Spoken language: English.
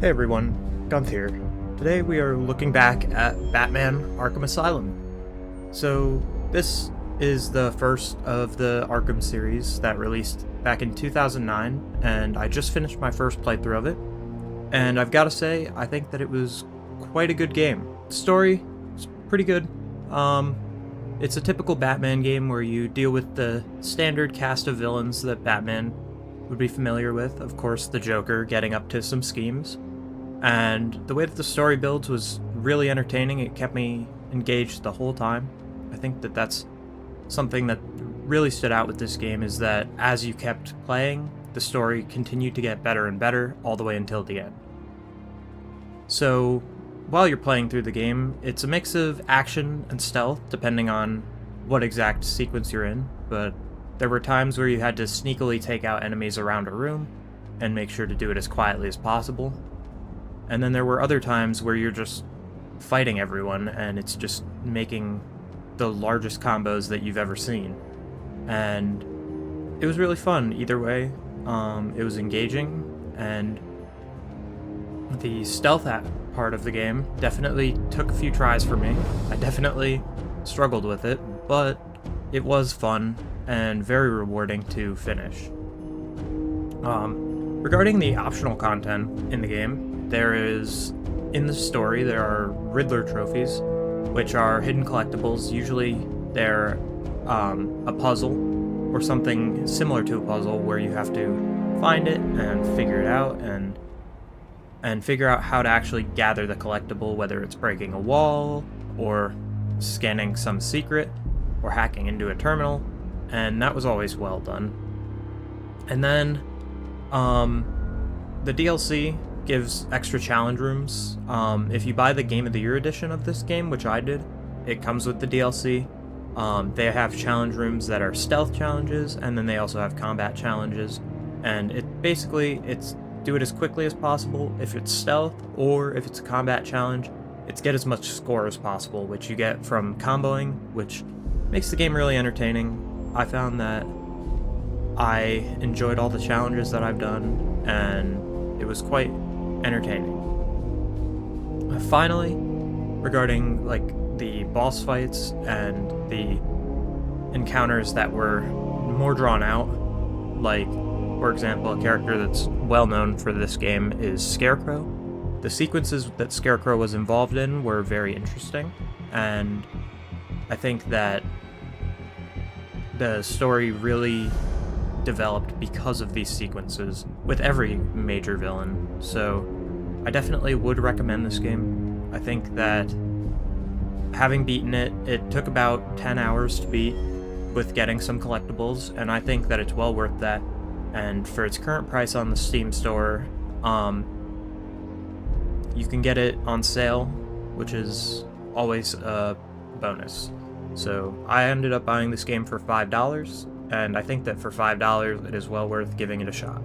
Hey everyone, Gunth here. Today we are looking back at Batman Arkham Asylum. So, this is the first of the Arkham series that released back in 2009, and I just finished my first playthrough of it. And I've gotta say, I think that it was quite a good game. The story is pretty good. It's a typical Batman game where you deal with the standard cast of villains that Batman would be familiar with. Of course, the Joker getting up to some schemes. And the way that the story builds was really entertaining. It kept me engaged the whole time. I think that that's something that really stood out with this game, is that as you kept playing, the story continued to get better and better all the way until the end. So, while you're playing through the game, it's a mix of action and stealth, depending on what exact sequence you're in, but there were times where you had to sneakily take out enemies around a room and make sure to do it as quietly as possible. And then there were other times where you're just fighting everyone, and it's just making the largest combos that you've ever seen. And it was really fun either way. It was engaging, and the stealth part of the game definitely took a few tries for me. I definitely struggled with it, but it was fun and very rewarding to finish. Regarding the optional content in the game, in the story, there are Riddler trophies, which are hidden collectibles. Usually they're a puzzle, or something similar to a puzzle, where you have to find it and figure it out, and figure out how to actually gather the collectible, whether it's breaking a wall, or scanning some secret, or hacking into a terminal, and that was always well done. And then, the DLC gives extra challenge rooms. If you buy the Game of the Year edition of this game, which I did, it comes with the DLC. They have challenge rooms that are stealth challenges, and then they also have combat challenges. And it's do it as quickly as possible if it's stealth, or if it's a combat challenge, it's get as much score as possible, which you get from comboing, which makes the game really entertaining. I found that I enjoyed all the challenges that I've done, and it was quite entertaining. Finally, regarding the boss fights and the encounters that were more drawn out, for example, a character that's well known for this game is Scarecrow. The sequences that Scarecrow was involved in were very interesting, and I think that the story really developed because of these sequences with every major villain. So I definitely would recommend this game. I think that having beaten it, it took about 10 hours to beat with getting some collectibles, and I think that it's well worth that. And for its current price on the Steam store, you can get it on sale, which is always a bonus. So I ended up buying this game for $5, and I think that for $5 it is well worth giving it a shot.